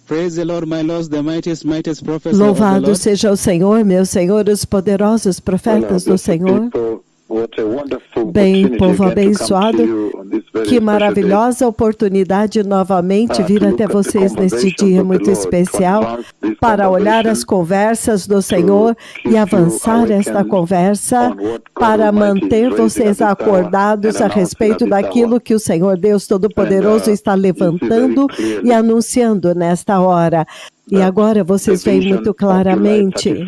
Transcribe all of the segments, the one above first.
Praise the Lord, my Lord, the mightiest prophets of the Louvado Lord. seja o Senhor, meu Senhor, os poderosos profetas do Senhor. Bem, povo abençoado, que maravilhosa oportunidade novamente vir até vocês neste dia muito especial para olhar as conversas do Senhor e avançar esta conversa para manter vocês acordados a respeito daquilo que o Senhor Deus Todo-Poderoso está levantando e anunciando nesta hora. E agora vocês veem muito claramente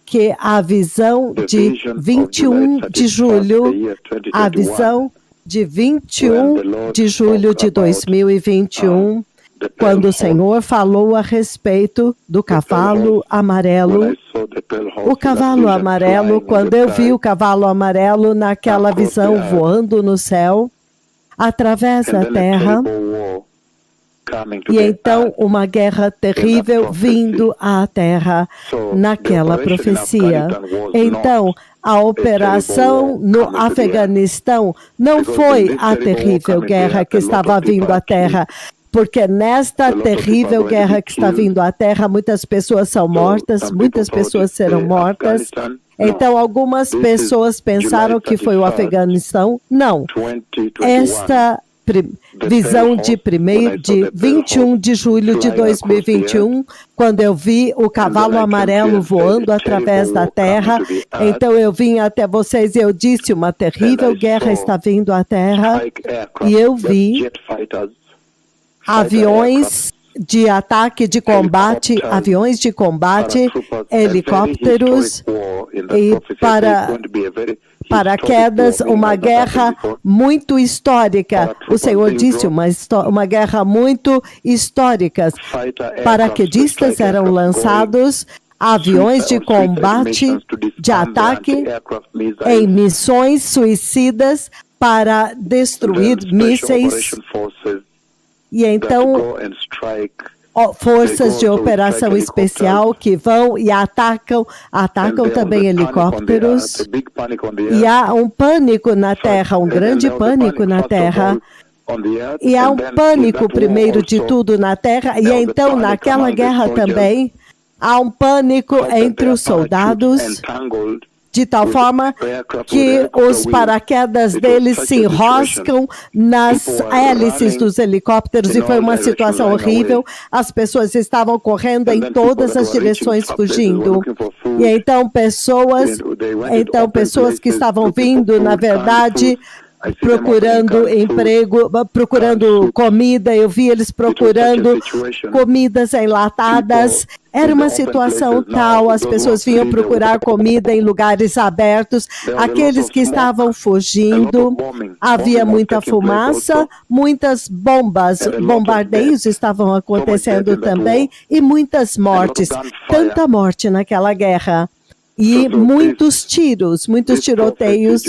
que a visão de 21 de julho, a visão de 21 de julho de 2021, quando o Senhor falou a respeito do cavalo amarelo. O cavalo amarelo, quando eu vi o cavalo amarelo naquela visão voando no céu, através da terra, e então uma guerra terrível vindo à terra naquela profecia. Então, a operação no Afeganistão não foi a terrível guerra que estava vindo à terra, porque nesta terrível guerra que está vindo à terra, muitas pessoas são mortas, muitas pessoas serão mortas. Então, algumas pessoas pensaram que foi o Afeganistão. Não. Esta visão de 21 de julho de 2021, quando eu vi o cavalo amarelo voando através da terra, então eu vim até vocês e eu disse, uma terrível guerra está vindo à terra, e eu vi aviões de ataque, de combate, aviões de combate, helicópteros, e paraquedas, uma guerra muito histórica. O Senhor disse, uma guerra muito histórica. Paraquedistas eram lançados, aviões de combate, de ataque, em missões suicidas para destruir mísseis. E então, forças de operação especial que vão e atacam também helicópteros. E há um pânico na terra, um grande pânico na terra. E há um pânico, primeiro de tudo, na terra. E então, naquela guerra também, há um pânico entre os soldados, de tal forma que os paraquedas deles se enroscam nas hélices dos helicópteros, e foi uma situação horrível. As pessoas estavam correndo em todas as direções, fugindo. E então pessoas que estavam vindo, na verdade, procurando emprego, procurando comida. Eu vi eles procurando comidas enlatadas. Era uma situação tal, as pessoas vinham procurar comida em lugares abertos. Aqueles que estavam fugindo, havia muita fumaça, muitas bombas, bombardeios estavam acontecendo também, e muitas mortes, tanta morte naquela guerra. E muitos tiros, muitos tiroteios.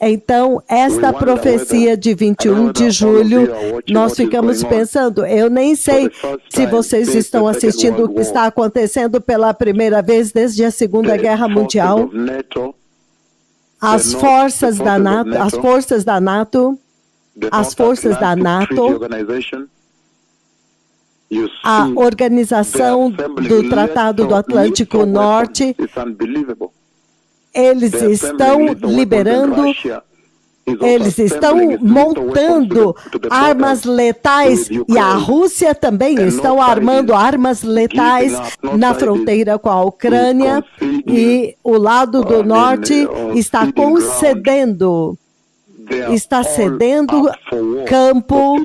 Então, esta profecia de 21 de julho, nós ficamos pensando, eu nem sei se vocês estão assistindo o que está acontecendo pela primeira vez desde a Segunda Guerra Mundial. As forças da NATO, a organização do Tratado do Atlântico Norte, eles estão liberando, eles estão montando armas letais, e a Rússia também estão armando armas letais na fronteira com a Ucrânia, e o lado do norte está cedendo campo.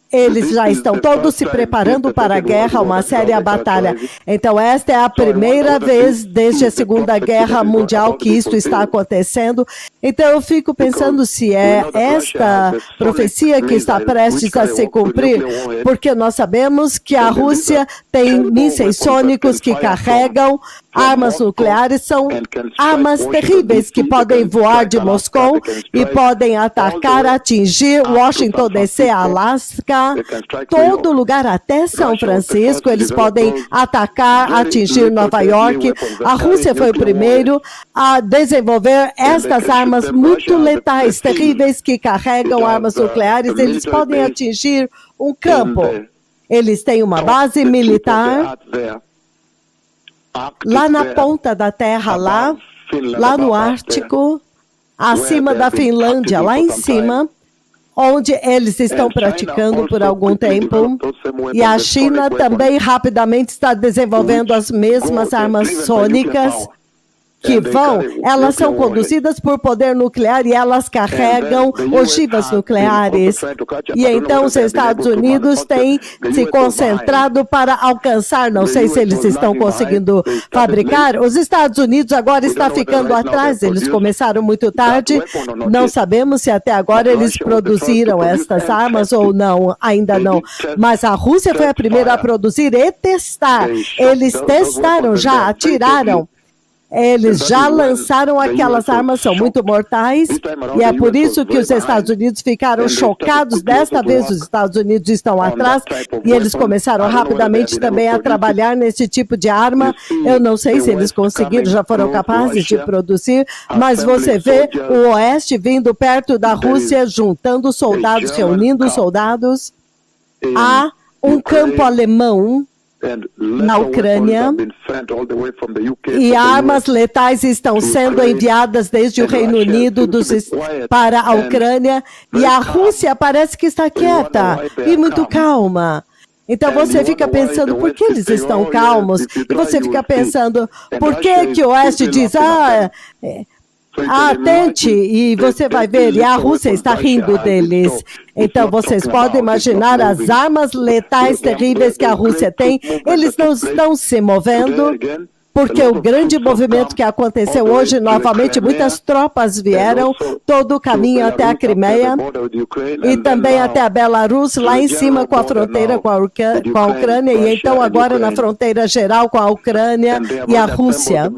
Eles já estão todos se preparando para a guerra, uma séria batalha. Então, esta é a primeira vez desde a Segunda Guerra Mundial que isto está acontecendo. Então, eu fico pensando se é esta profecia que está prestes a se cumprir, porque nós sabemos que a Rússia tem mísseis sônicos que carregam armas nucleares, são armas terríveis que podem voar de Moscou e podem atacar, atingir Washington DC, Alasca, todo lugar, até São Francisco. Eles podem atacar, atingir Nova York. A Rússia foi o primeiro a desenvolver estas armas muito letais, terríveis, que carregam armas nucleares. Eles podem atingir um campo. Eles têm uma base militar lá na ponta da terra, lá no Ártico, acima da Finlândia, lá em cima, onde eles estão praticando por algum tempo. E a China também rapidamente está desenvolvendo as mesmas armas sônicas que elas são conduzidas por poder nuclear e elas carregam ogivas nucleares. E então os Estados Unidos têm se concentrado para alcançar, não sei se eles estão conseguindo fabricar, os Estados Unidos agora está ficando atrás, eles começaram muito tarde, não sabemos se até agora eles produziram estas armas ou não, ainda não. Mas a Rússia foi a primeira a produzir e testar. Eles testaram já, atiraram. Eles já lançaram aquelas armas, são muito mortais, e é por isso que os Estados Unidos ficaram chocados. Desta vez os Estados Unidos estão atrás, e eles começaram rapidamente também a trabalhar nesse tipo de arma. Eu não sei se eles conseguiram, já foram capazes de produzir, mas você vê o Oeste vindo perto da Rússia, juntando soldados, reunindo soldados. Há um campo alemão na Ucrânia, e armas letais estão sendo enviadas desde o Reino Unido para a Ucrânia, e a Rússia parece que está quieta e muito calma. Então você fica pensando, por que eles estão calmos? E você fica pensando, por que o Oeste diz, tente, e você vai ver, e a Rússia está rindo deles. Então vocês podem imaginar as armas letais terríveis que a Rússia tem, eles não estão se movendo, porque o grande movimento que aconteceu hoje, novamente, muitas tropas vieram todo o caminho até a Crimeia e também até a Belarus, lá em cima com a fronteira com a Ucrânia, e então agora na fronteira geral com a Ucrânia e a Rússia.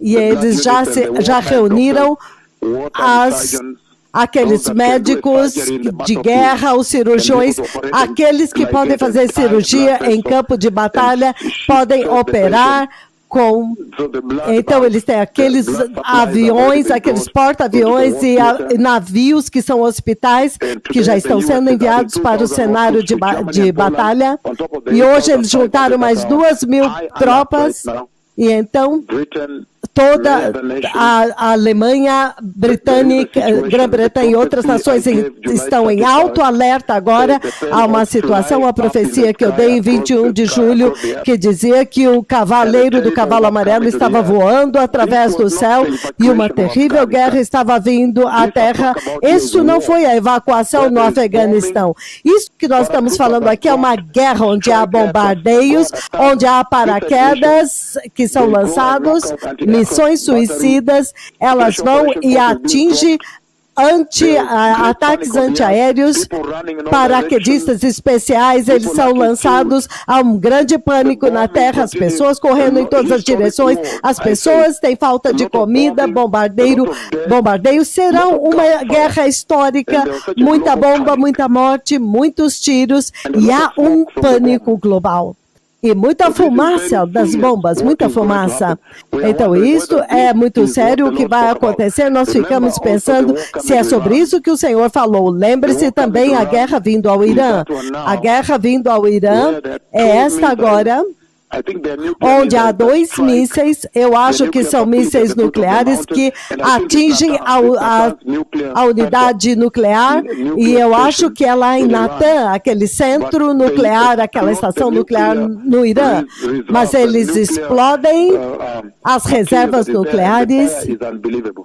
E eles já reuniram aqueles médicos de guerra, os cirurgiões, aqueles que podem fazer cirurgia em campo de batalha, podem operar com... Então eles têm aqueles aviões, aqueles porta-aviões e navios que são hospitais, que já estão sendo enviados para o cenário de batalha. E hoje eles juntaram mais 2.000 tropas. E então, toda a Alemanha, Grã-Bretanha e outras nações estão em alto alerta agora. Há uma situação, a profecia que eu dei em 21 de julho, que dizia que o cavaleiro do cavalo amarelo estava voando através do céu e uma terrível guerra estava vindo à terra. Isso não foi a evacuação no Afeganistão. Isso que nós estamos falando aqui é uma guerra onde há bombardeios, onde há paraquedas que são lançados, missões suicidas, elas vão e atingem ataques antiaéreos, paraquedistas especiais, eles são lançados, há um grande pânico na terra, as pessoas correndo em todas as direções, as pessoas têm falta de comida, bombardeios, serão uma guerra histórica, muita bomba, muita morte, muitos tiros, e há um pânico global. E muita fumaça das bombas, muita fumaça. Então, isso é muito sério o que vai acontecer. Nós ficamos pensando se é sobre isso que o Senhor falou. Lembre-se também a guerra vindo ao Irã. A guerra vindo ao Irã é esta agora, onde há 2 mísseis, eu acho que são mísseis nucleares que atingem a unidade nuclear, e eu acho que é lá em Natanz, aquele centro nuclear, aquela estação nuclear no Irã, mas eles explodem as reservas nucleares,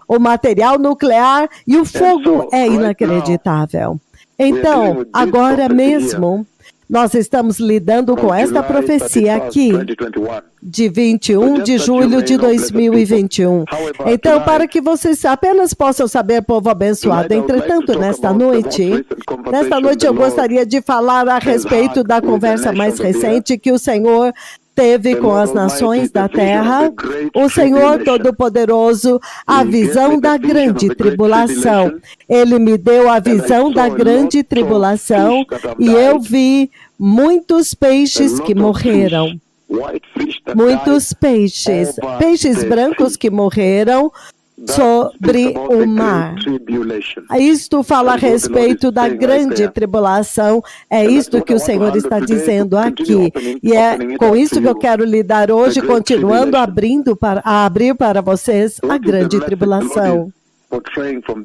o material nuclear, e o fogo é inacreditável. Então, agora mesmo, nós estamos lidando com esta profecia aqui, de 21 de julho de 2021. Então, para que vocês apenas possam saber, povo abençoado, entretanto, nesta noite eu gostaria de falar a respeito da conversa mais recente que o Senhor teve com as nações da terra, o Senhor Todo-Poderoso, a visão da grande tribulação. Ele me deu a visão da grande tribulação e eu vi muitos peixes que morreram. Muitos peixes brancos que morreram sobre o mar. Isto fala a respeito da grande tribulação, é isto que o Senhor está dizendo aqui. E é com isso que eu quero lidar hoje, continuando a abrir para vocês a grande tribulação.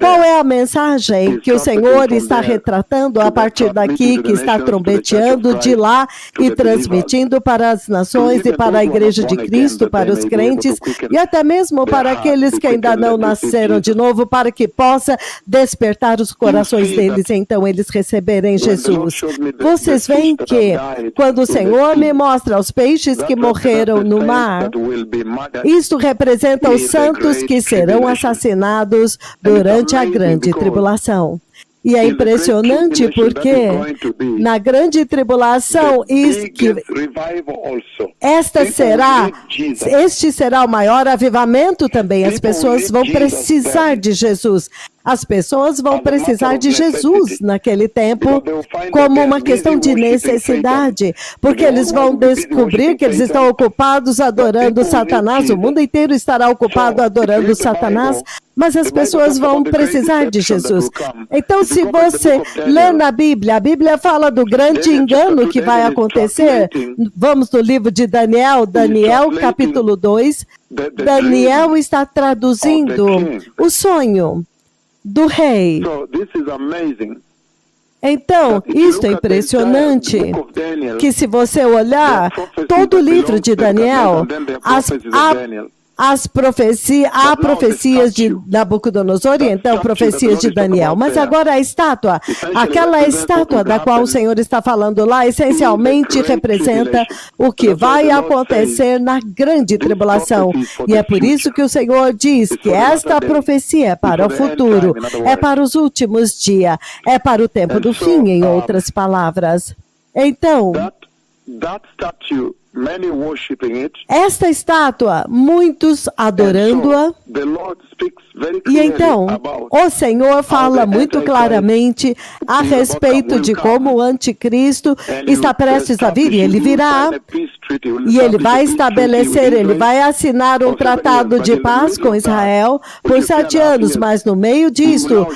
Qual é a mensagem que o Senhor está retratando a partir daqui, que está trombeteando de lá e transmitindo para as nações e para a Igreja de Cristo, para os crentes e até mesmo para aqueles que ainda não nasceram de novo, para que possa despertar os corações deles, então eles receberem Jesus. Vocês veem que quando o Senhor me mostra os peixes que morreram no mar, isto representa os santos que serão assassinados durante a grande tribulação. E é impressionante porque na grande tribulação este será o maior avivamento também. As pessoas vão precisar de Jesus. As pessoas vão precisar de Jesus naquele tempo como uma questão de necessidade, porque eles vão descobrir que eles estão ocupados adorando Satanás, o mundo inteiro estará ocupado adorando Satanás, mas as pessoas vão precisar de Jesus. Então, se você lê na Bíblia, a Bíblia fala do grande engano que vai acontecer. Vamos no livro de Daniel, capítulo 2. Daniel está traduzindo o sonho do rei. Então, isto é impressionante, que se você olhar todo o livro de Daniel, há profecias de Nabucodonosor e então profecias de Daniel. Mas agora a estátua, aquela estátua da qual o Senhor está falando lá, essencialmente representa o que vai acontecer na grande tribulação. E é por isso que o Senhor diz que esta profecia é para o futuro, é para os últimos dias, é para o tempo do fim, em outras palavras. Então, esta estátua, muitos adorando-a, e então o Senhor fala muito claramente a respeito de como o anticristo está prestes a vir, e ele virá, e ele vai estabelecer, ele vai assinar um tratado de paz com Israel por 7 anos, mas no meio disto,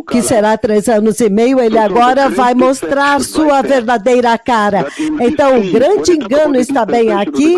que será 3 anos e meio, ele agora vai mostrar sua verdadeira cara. Então o grande engano está bem aqui,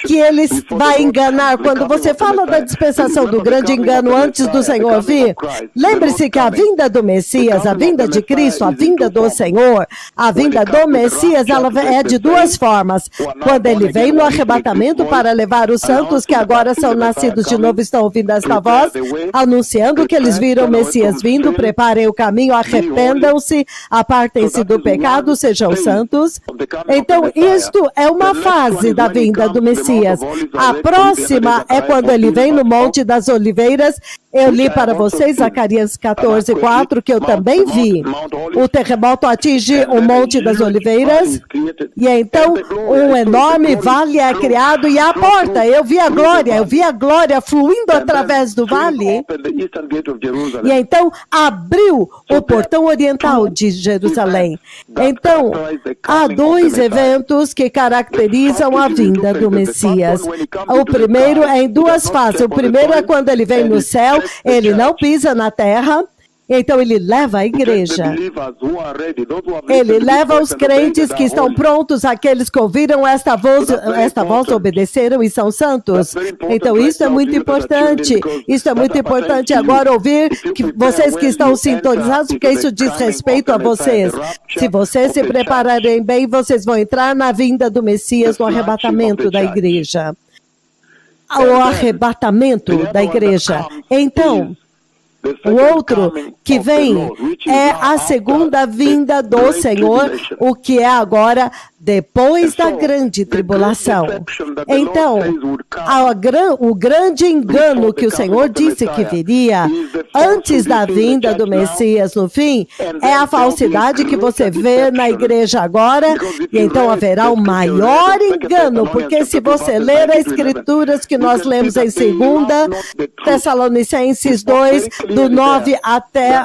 que ele vai enganar. Quando você fala da dispensação do grande engano antes do Senhor vir, lembre-se que a vinda do Messias, a vinda de Cristo, a vinda do Senhor, a vinda do Messias, ela é de 2 formas. Quando ele vem no arrebatamento para levar os santos que agora são nascidos de novo, estão ouvindo esta voz, anunciando que eles viram o Messias vindo, preparem o caminho, arrependam-se, apartem-se do pecado, sejam santos. Então, isto é uma fase da vinda do Messias. A próxima é quando ele vem no Monte das Oliveiras. Eu li para vocês Zacarias 14:4, que eu também vi. O terremoto atinge o Monte das Oliveiras, e então um enorme vale é criado, e a porta, eu vi a glória fluindo através do vale, e então abriu o portão oriental de Jerusalém. Então, há 2 eventos que caracterizam a vinda do Messias. O primeiro é em 2 fases. O primeiro é quando ele vem no céu, ele não pisa na terra, então ele leva a igreja. Ele leva os crentes que estão prontos, aqueles que ouviram esta voz obedeceram e são santos. Então isso é muito importante. Isso é muito importante agora ouvir que vocês que estão sintonizados, porque isso diz respeito a vocês. Se vocês se prepararem bem, vocês vão entrar na vinda do Messias, no arrebatamento da igreja. O arrebatamento da igreja. Então, o outro que vem é a segunda vinda do Senhor, o que é agora depois da grande tribulação. Então, o grande engano que o Senhor disse que viria antes da vinda do Messias no fim, é a falsidade que você vê na igreja agora, e então haverá o maior engano, porque se você ler as escrituras que nós lemos em 2 Tessalonicenses 2, do 9 até,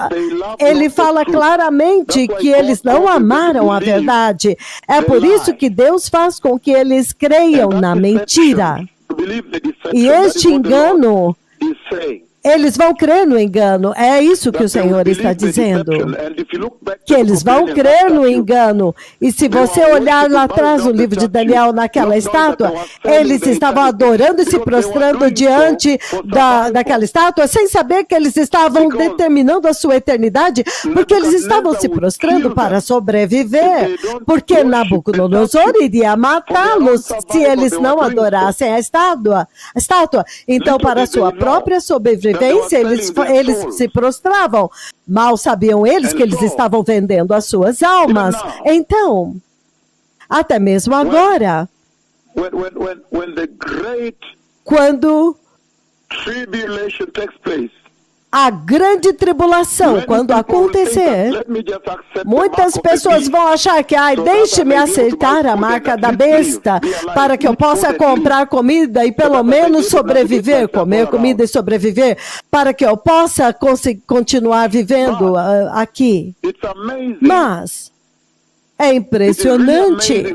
ele fala claramente que eles não amaram a verdade. É por isso que Deus faz com que eles creiam na mentira. E este engano Eles vão crer no engano. É isso que o Senhor está dizendo. Que eles vão crer no engano. E se você olhar lá atrás no livro de Daniel, naquela estátua, eles estavam adorando e se prostrando diante daquela estátua, sem saber que eles estavam determinando a sua eternidade, porque eles estavam se prostrando para sobreviver. Porque Nabucodonosor iria matá-los se eles não adorassem a estátua. Então, para a sua própria sobrevivência, eles se prostravam. Mal sabiam eles que eles estavam vendendo as suas almas. Então, até mesmo agora, quando a grande tribulação, quando acontecer, muitas pessoas vão achar que, deixe-me aceitar a marca da besta para que eu possa comprar comida e pelo menos sobreviver, comer comida e sobreviver, para que eu possa continuar vivendo aqui. Mas é impressionante.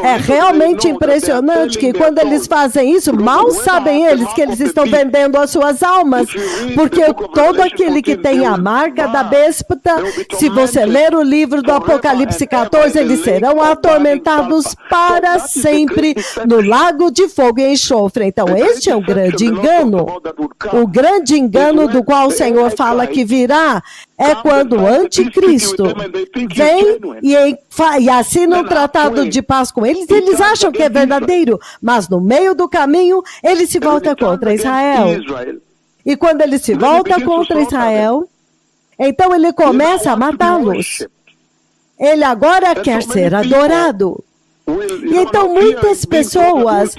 É realmente impressionante que quando eles fazem isso, mal sabem eles que eles estão vendendo as suas almas, porque todo aquele que tem a marca da besta, se você ler o livro do Apocalipse 14, eles serão atormentados para sempre no lago de fogo e enxofre. Então este é um grande engano. O grande engano do qual o Senhor fala que virá é quando o anticristo vem e assina um tratado de paz com eles, eles acham que é verdadeiro, mas no meio do caminho ele se volta contra Israel. E quando ele se volta contra Israel, então ele começa a matá-los. Ele agora quer ser adorado. E então muitas pessoas,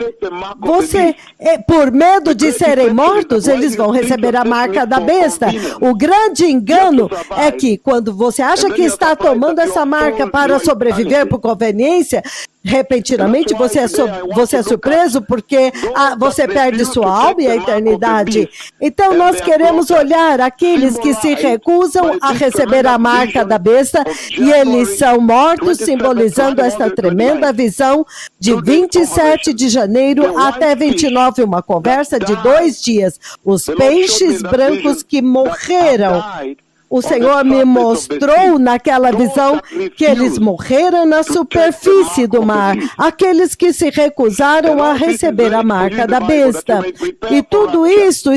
por medo de serem mortos, eles vão receber a marca da besta. O grande engano é que quando você acha que está tomando essa marca para sobreviver por conveniência, repentinamente você é surpreso porque você perde sua alma e a eternidade. Então nós queremos olhar aqueles que se recusam a receber a marca da besta e eles são mortos, simbolizando esta tremenda visão de 27 de janeiro até 29, uma conversa de 2 dias. Os peixes brancos que morreram. O Senhor me mostrou naquela visão que eles morreram na superfície do mar, aqueles que se recusaram a receber a marca da besta. E tudo isso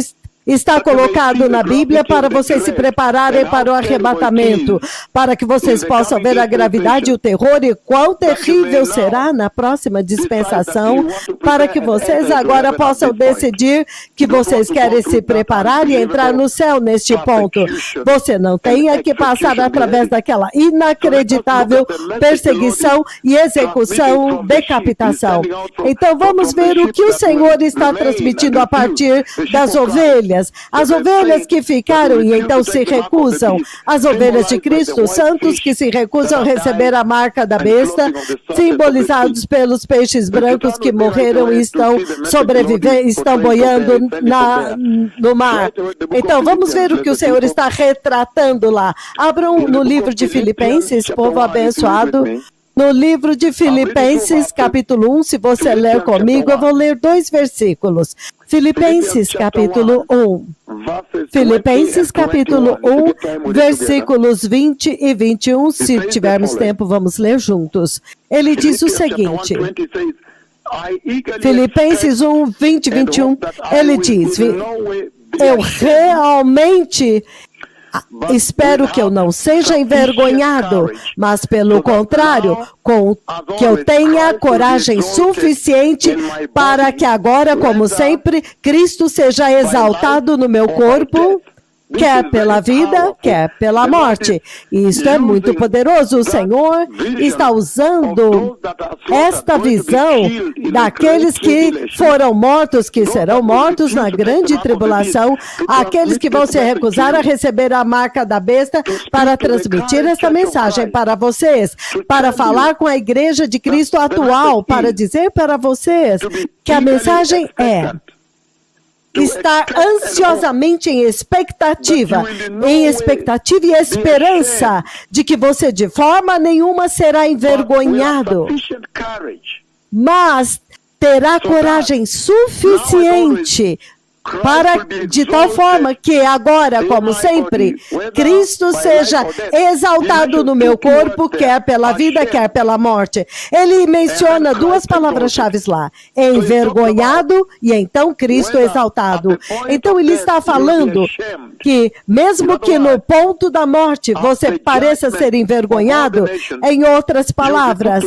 está colocado na Bíblia para vocês se prepararem para o arrebatamento, para que vocês possam ver a gravidade e o terror e quão terrível será na próxima dispensação, para que vocês agora possam decidir que vocês querem se preparar e entrar no céu neste ponto. Você não tem que passar através daquela inacreditável perseguição e execução, decapitação. Então vamos ver o que o Senhor está transmitindo a partir das ovelhas. As ovelhas que ficaram e então se recusam, as ovelhas de Cristo Santos que se recusam a receber a marca da besta, simbolizados pelos peixes brancos que morreram e estão sobrevivendo, estão boiando no mar. Então vamos ver o que o Senhor está retratando lá. Abram no livro de Filipenses, povo abençoado. No livro de Filipenses, capítulo 1, se você ler comigo, eu vou ler 2 versículos. Filipenses, capítulo 1. Filipenses, capítulo 1, versículos 20 e 21. Se tivermos tempo, vamos ler juntos. Ele diz o seguinte. Filipenses 1, 20 e 21. Ele diz, eu realmente espero que eu não seja envergonhado, mas pelo contrário, que eu tenha coragem suficiente para que agora, como sempre, Cristo seja exaltado no meu corpo, quer pela vida, quer pela morte. E isso é muito poderoso. O Senhor está usando esta visão daqueles que foram mortos, que serão mortos na grande tribulação, aqueles que vão se recusar a receber a marca da besta, para transmitir esta mensagem para vocês, para falar com a igreja de Cristo atual, para dizer para vocês que a mensagem é estar ansiosamente em expectativa e esperança de que você de forma nenhuma será envergonhado, mas terá coragem suficiente para de tal forma que agora, como sempre, Cristo seja exaltado no meu corpo, quer pela vida, quer pela morte. Ele menciona duas palavras-chave lá: envergonhado e então Cristo exaltado. Então ele está falando que mesmo que no ponto da morte você pareça ser envergonhado, em outras palavras,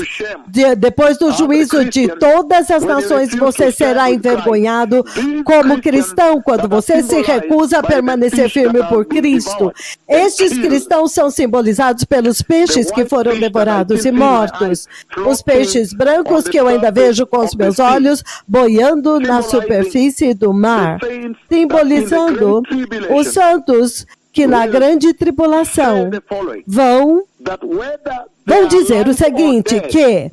depois do juízo de todas as nações você será envergonhado como cristão, quando você se recusa a permanecer firme por Cristo. Estes cristãos são simbolizados pelos peixes que foram devorados e mortos. Os peixes brancos que eu ainda vejo com os meus olhos boiando na superfície do mar, simbolizando os santos que na grande tribulação vão dizer o seguinte, que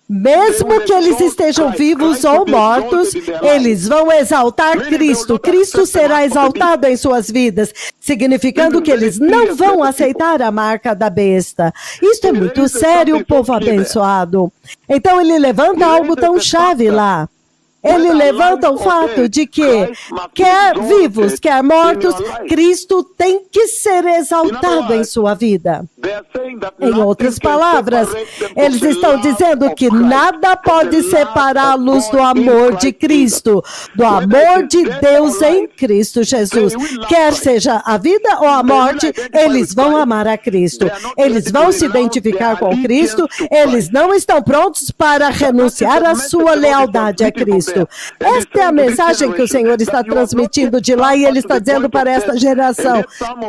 mesmo que eles estejam vivos ou mortos, eles vão exaltar Cristo. Cristo será exaltado em suas vidas, significando que eles não vão aceitar a marca da besta. Isto é muito sério, povo abençoado. Então ele levanta algo tão chave lá. Ele levanta o fato de que, quer vivos, quer mortos, Cristo tem que ser exaltado em sua vida. Em outras palavras, eles estão dizendo que nada pode separá-los do amor de Cristo, do amor de Deus em Cristo Jesus. Quer seja a vida ou a morte, eles vão amar a Cristo. Eles vão se identificar com Cristo. Eles não estão prontos para renunciar à sua lealdade a Cristo. Esta é a mensagem que o Senhor está transmitindo de lá, e Ele está dizendo para esta geração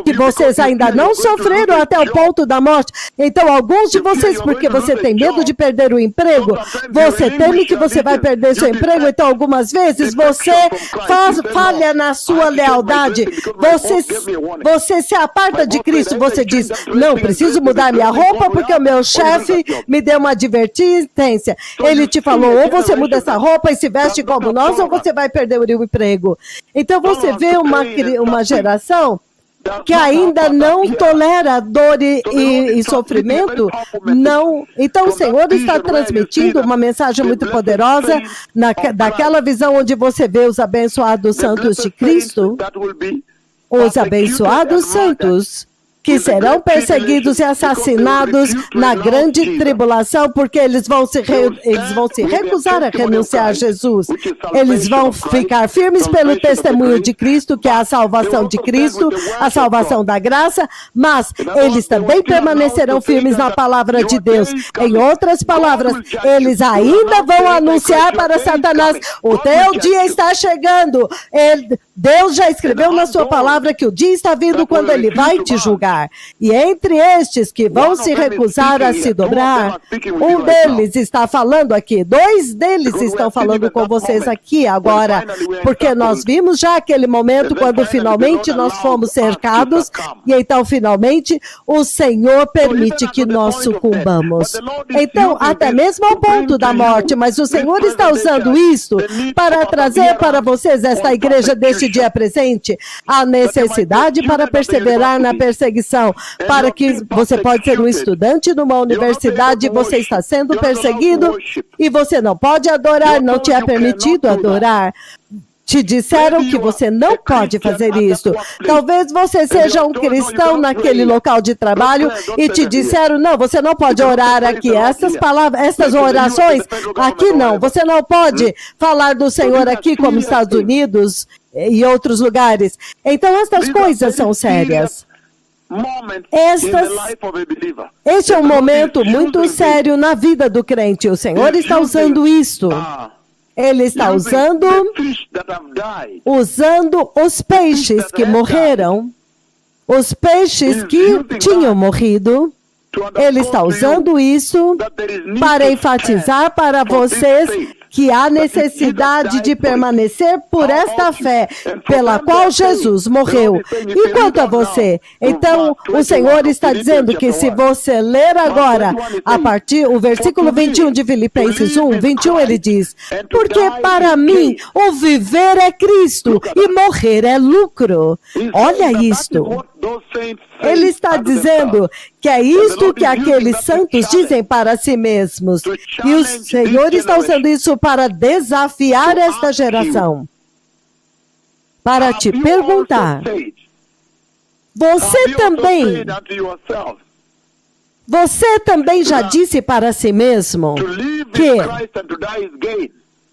que vocês ainda não sofreram até o ponto da morte. Então, alguns de vocês, porque você tem medo de perder o emprego, você teme que você vai perder seu emprego, então algumas vezes você falha na sua lealdade, você se aparta de Cristo, você diz, não, preciso mudar minha roupa porque o meu chefe me deu uma advertência. Ele te falou, ou você muda essa roupa e se veste como nós, ou você vai perder o emprego. Então você vê uma geração que ainda não tolera dor e sofrimento, não. Então o Senhor está transmitindo uma mensagem muito poderosa daquela visão onde você vê os abençoados santos de Cristo, os abençoados santos que serão perseguidos e assassinados na grande tribulação, porque eles vão se recusar a renunciar a Jesus. Eles vão ficar firmes pelo testemunho de Cristo, que é a salvação de Cristo, a salvação da graça, mas eles também permanecerão firmes na palavra de Deus. Em outras palavras, eles ainda vão anunciar para Satanás, o teu dia está chegando. Deus já escreveu na sua palavra que o dia está vindo quando Ele vai te julgar. E entre estes que vão se recusar a se dobrar, um deles está falando aqui, dois deles estão falando com vocês aqui agora, porque nós vimos já aquele momento quando finalmente nós fomos cercados, e então finalmente o Senhor permite que nós sucumbamos. Então, até mesmo ao ponto da morte, mas o Senhor está usando isto para trazer para vocês, esta igreja deste dia presente, a necessidade para perseverar na perseguição, para que você pode ser um estudante numa universidade, você está sendo perseguido e você não pode adorar, não te é permitido adorar. Te disseram que você não pode fazer isso. Talvez você seja um cristão naquele local de trabalho e te disseram, não, você não pode orar aqui. Essas palavras, essas orações, aqui não. Você não pode falar do Senhor aqui, como nos Estados Unidos e outros lugares. Então, estas coisas são sérias. Este é um momento muito sério na vida do crente. O Senhor está usando isto. Ele está usando os peixes que morreram, os peixes que tinham morrido. Ele está usando isso para enfatizar para vocês que há necessidade de permanecer por esta fé pela qual Jesus morreu. E quanto a você? Então, o Senhor está dizendo que se você ler agora, a partir o versículo 21 de Filipenses 1, 21, ele diz, porque para mim o viver é Cristo e morrer é lucro. Olha isto. Ele está dizendo que é isto que aqueles santos dizem para si mesmos. E o Senhor está usando isso para desafiar esta geração. para te perguntar, você também já disse para si mesmo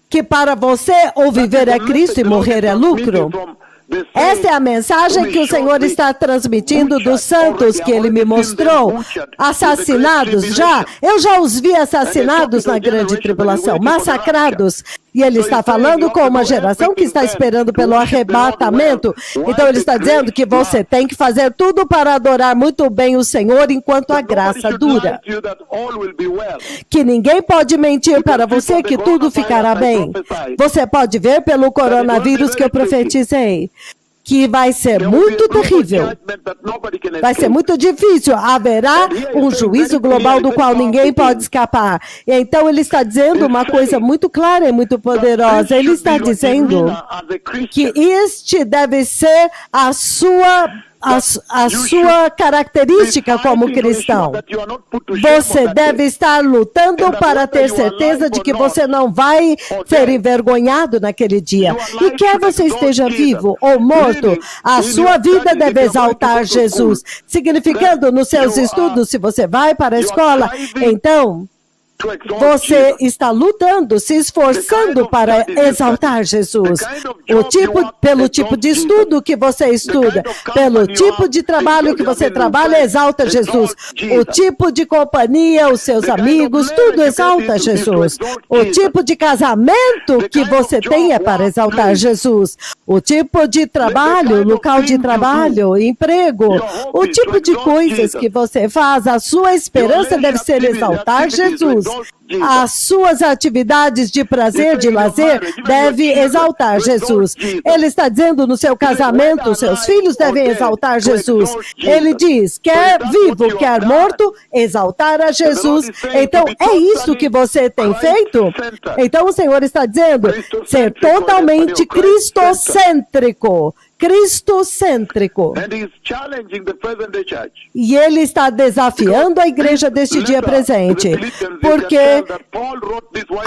que para você ou viver é Cristo e morrer é lucro? Essa é a mensagem que o Senhor está transmitindo dos santos que Ele me mostrou, assassinados já. Eu já os vi assassinados na grande tribulação, massacrados. E Ele está falando com uma geração que está esperando pelo arrebatamento. Então Ele está dizendo que você tem que fazer tudo para adorar muito bem o Senhor enquanto a graça dura. Que ninguém pode mentir para você que tudo ficará bem. Você pode ver pelo coronavírus que eu profetizei que vai ser muito terrível, vai ser muito difícil, haverá um juízo global do qual ninguém pode escapar. E então ele está dizendo uma coisa muito clara e muito poderosa, ele está dizendo que este deve ser a sua característica como cristão. Você deve estar lutando para ter certeza de que você não vai ser envergonhado naquele dia. E quer você esteja vivo ou morto, a sua vida deve exaltar Jesus. Significando nos seus estudos, se você vai para a escola, então você está lutando, se esforçando para exaltar Jesus. Pelo tipo de estudo que você estuda, pelo tipo de trabalho que você trabalha, exalta Jesus. O tipo de companhia, os seus amigos, tudo exalta Jesus. O tipo de casamento que você tem é para exaltar Jesus. O tipo de trabalho, local de trabalho, emprego, o tipo de coisas que você faz, a sua esperança deve ser exaltar Jesus. As suas atividades de prazer, de lazer, devem exaltar Jesus. Ele está dizendo no seu casamento, seus filhos devem exaltar Jesus. Ele diz, quer vivo, quer morto, exaltar a Jesus. Então, é isso que você tem feito? Então, o Senhor está dizendo, ser totalmente cristocêntrico. Cristocêntrico. E ele está desafiando a igreja deste dia presente. Porque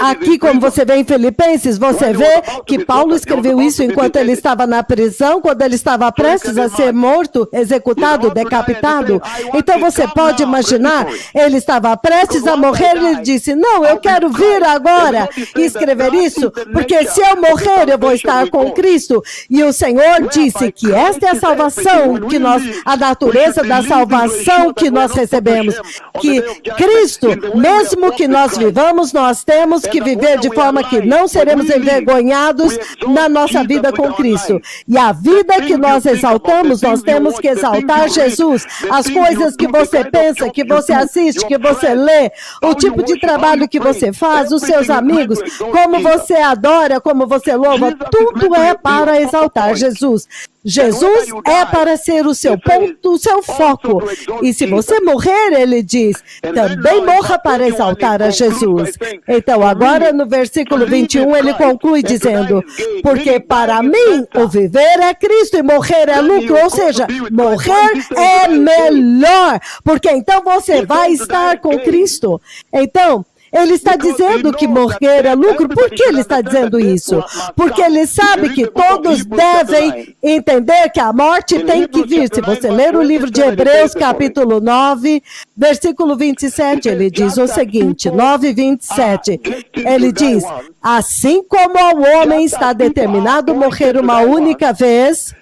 aqui, como você vê em Filipenses, você vê que Paulo escreveu isso enquanto ele estava na prisão, quando ele estava prestes a ser morto, executado, decapitado. Então você pode imaginar, ele estava prestes a morrer e ele disse, não, eu quero vir agora e escrever isso, porque se eu morrer eu vou estar com Cristo. E o Senhor disse que esta é a salvação que nós, a natureza da salvação que nós recebemos, que Cristo, mesmo que nós vivamos, nós temos que viver de forma que não seremos envergonhados na nossa vida com Cristo. E a vida que nós exaltamos, nós temos que exaltar Jesus. As coisas que você pensa, que você assiste, que você lê, o tipo de trabalho que você faz, os seus amigos, como você adora, como você louva, tudo é para exaltar Jesus. Jesus é para ser o seu ponto, o seu foco. E se você morrer, ele diz, também morra para exaltar a Jesus. Então, agora no versículo 21, ele conclui dizendo, porque para mim o viver é Cristo e morrer é lucro. Ou seja, morrer é melhor, porque então você vai estar com Cristo. Então, ele está dizendo que morrer é lucro. Por que ele está dizendo isso? Porque ele sabe que todos devem entender que a morte tem que vir. Se você ler o livro de Hebreus, capítulo 9, versículo 27, ele diz o seguinte, 9:27, ele diz, assim como ao homem está determinado morrer uma única vez,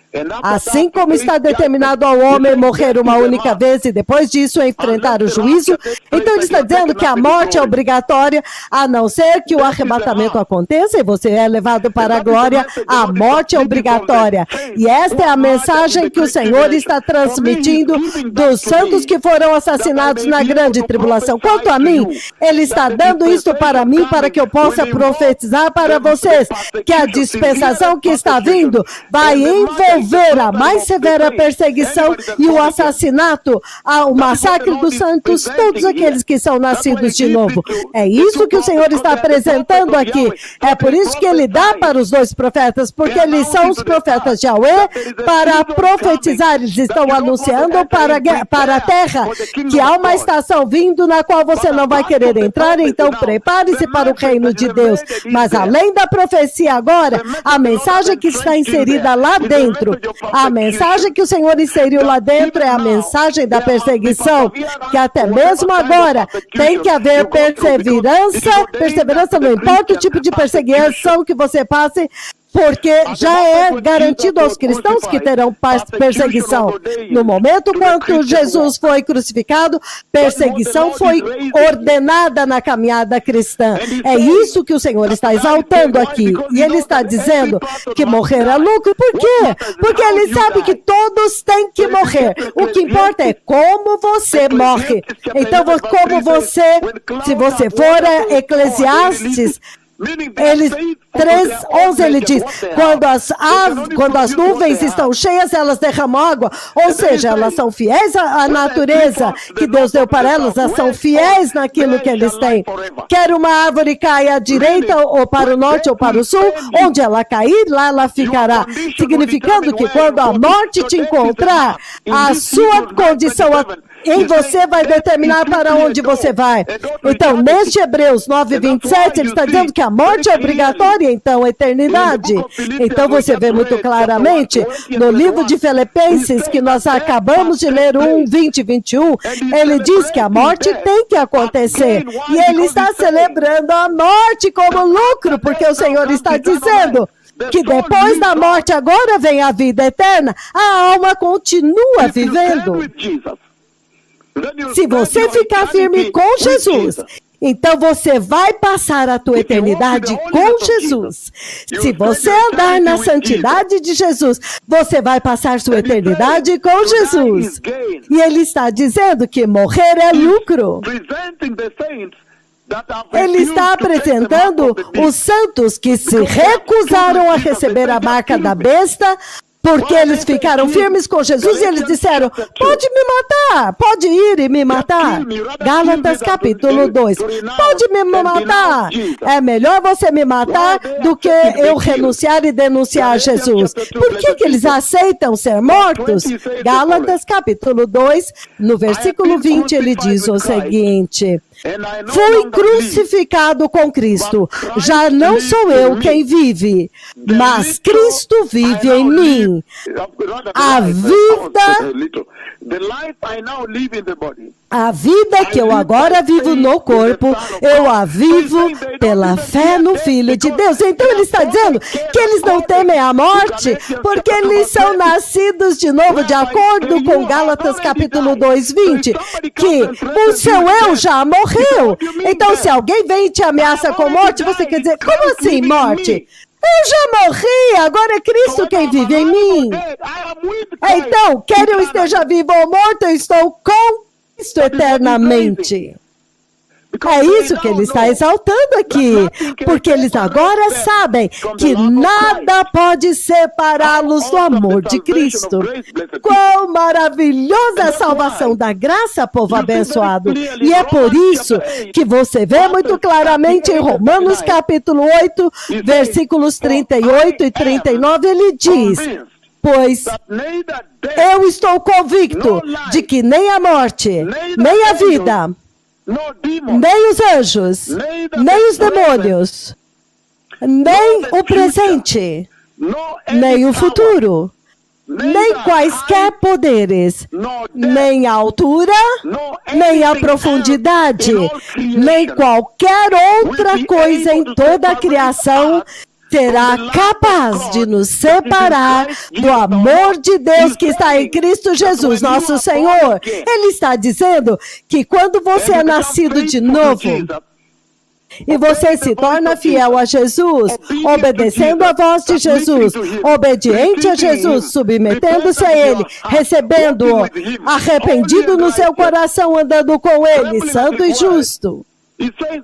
assim como está determinado ao homem morrer uma única vez e depois disso enfrentar o juízo, então ele está dizendo que a morte é obrigatória, a não ser que o arrebatamento aconteça e você é levado para a glória, a morte é obrigatória. E esta é a mensagem que o Senhor está transmitindo dos santos que foram assassinados na grande tribulação. Quanto a mim, ele está dando isso para mim, para que eu possa profetizar para vocês que a dispensação que está vindo vai envolver haver a mais severa perseguição e o assassinato, o massacre dos santos, todos aqueles que são nascidos de novo. É isso que o Senhor está apresentando aqui. É por isso que ele dá para os dois profetas, porque eles são os profetas de Yahweh para profetizar. Eles estão anunciando para a terra que há uma estação vindo na qual você não vai querer entrar, então prepare-se para o reino de Deus. Mas além da profecia agora, a mensagem que está inserida lá dentro, a mensagem que o Senhor inseriu lá dentro é a mensagem da perseguição, que até mesmo agora tem que haver perseverança, não importa o tipo de perseguição que você passe, porque já é garantido aos cristãos que terão perseguição. No momento quando Jesus foi crucificado, perseguição foi ordenada na caminhada cristã. É isso que o Senhor está exaltando aqui. E ele está dizendo que morrer é lucro. Por quê? Porque ele sabe que todos têm que morrer. O que importa é como você morre. Então, se você for a Eclesiastes, 3:11 ele diz, quando as nuvens estão cheias, elas derramam água, ou seja, elas são fiéis à natureza que Deus deu para elas, elas são fiéis naquilo que eles têm. Quer uma árvore cair à direita, ou para o norte, ou para o sul, onde ela cair, lá ela ficará, significando que quando a morte te encontrar, a sua condição em você vai determinar para onde você vai. Então, neste Hebreus 9:27, ele está dizendo que a morte é obrigatória, então, a eternidade. Então, você vê muito claramente, no livro de Filipenses, que nós acabamos de ler 1:20 e 21, ele diz que a morte tem que acontecer. E ele está celebrando a morte como lucro, porque o Senhor está dizendo que depois da morte agora vem a vida eterna, a alma continua vivendo. Se você ficar firme com Jesus, então você vai passar a tua eternidade com Jesus. Se você andar na santidade de Jesus, você vai passar sua eternidade com Jesus. E ele está dizendo que morrer é lucro. Ele está apresentando os santos que se recusaram a receber a marca da besta, porque eles ficaram firmes com Jesus e eles disseram, pode me matar, pode ir e me matar. Gálatas capítulo 2, pode me matar. É melhor você me matar do que eu renunciar e denunciar Jesus. Por que eles aceitam ser mortos? Gálatas capítulo 2, no versículo 20, ele diz o seguinte: fui crucificado com Cristo, já não sou eu quem vive, mas Cristo vive em mim. A vida que eu agora vivo no corpo, eu a vivo pela fé no Filho de Deus. Então ele está dizendo que eles não temem a morte, porque eles são nascidos de novo, de acordo com Gálatas capítulo 2:20, que o seu eu já morreu. Então se alguém vem e te ameaça com morte, você quer dizer, como assim morte? Eu já morri, agora é Cristo quem vive em mim. Então, quer eu esteja vivo ou morto, eu estou com Cristo eternamente. É isso que ele está exaltando aqui, porque eles agora sabem que nada pode separá-los do amor de Cristo. Quão maravilhosa a salvação da graça, povo abençoado! E é por isso que você vê muito claramente em Romanos capítulo 8, versículos 38 e 39, ele diz: pois eu estou convicto de que nem a morte, nem a vida, nem os anjos, nem os demônios, nem o presente, nem o futuro, nem quaisquer poderes, nem a altura, nem a profundidade, nem qualquer outra coisa em toda a criação será capaz de nos separar do amor de Deus que está em Cristo Jesus, nosso Senhor. Ele está dizendo que quando você é nascido de novo, e você se torna fiel a Jesus, obedecendo a voz de Jesus, obediente a Jesus, submetendo-se a Ele, recebendo-o, arrependido no seu coração, andando com Ele, santo e justo.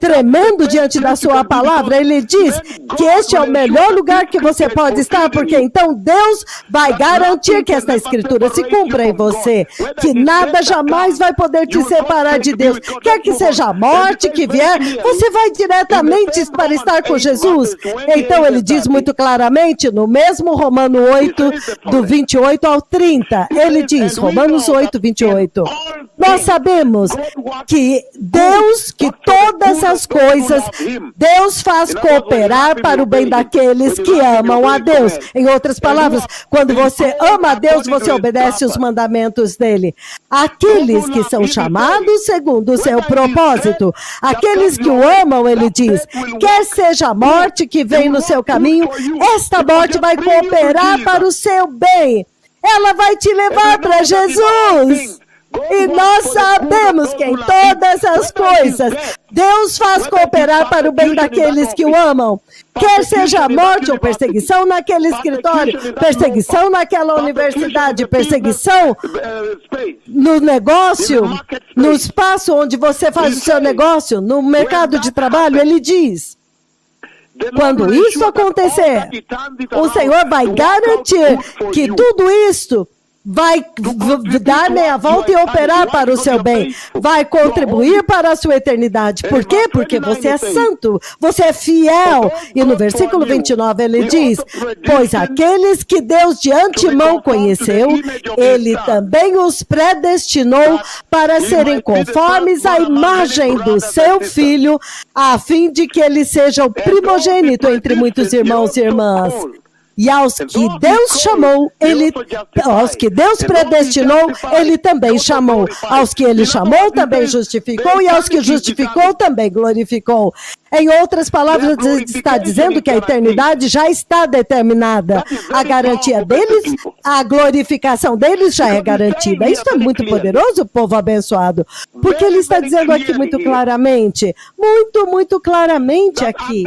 tremendo diante da sua palavra, ele diz que este é o melhor lugar que você pode estar, porque então Deus vai garantir que esta escritura se cumpra em você, que nada jamais vai poder te separar de Deus, quer que seja a morte que vier, você vai diretamente para estar com Jesus. Então ele diz muito claramente, no mesmo Romano 8, do 28 ao 30, ele diz, Romanos 8, 28, nós sabemos que Deus, que todas as coisas, Deus faz cooperar para o bem daqueles que amam a Deus. Em outras palavras, quando você ama a Deus, você obedece os mandamentos dele. Aqueles que são chamados segundo o seu propósito, aqueles que o amam, ele diz, quer seja a morte que vem no seu caminho, esta morte vai cooperar para o seu bem. Ela vai te levar para Jesus. E nós sabemos que em todas as coisas, Deus faz cooperar para o bem daqueles que o amam. Quer seja morte ou perseguição naquele escritório, perseguição naquela universidade, perseguição no negócio, no espaço onde você faz o seu negócio, no mercado de trabalho, ele diz. Quando isso acontecer, o Senhor vai garantir que tudo isto vai dar meia volta e operar para o seu bem, vai contribuir para a sua eternidade. Por quê? Porque você é santo, você é fiel. E no versículo 29 ele diz, pois aqueles que Deus de antemão conheceu, ele também os predestinou para serem conformes à imagem do seu Filho, a fim de que ele seja o primogênito entre muitos irmãos e irmãs. E aos que Deus chamou, aos que Deus predestinou, ele também chamou. Aos que ele chamou, também justificou, e aos que justificou, também glorificou. Em outras palavras, ele está dizendo que a eternidade já está determinada. A garantia deles, a glorificação deles já é garantida. Isso é muito poderoso, povo abençoado. Porque ele está dizendo aqui muito claramente, muito claramente aqui,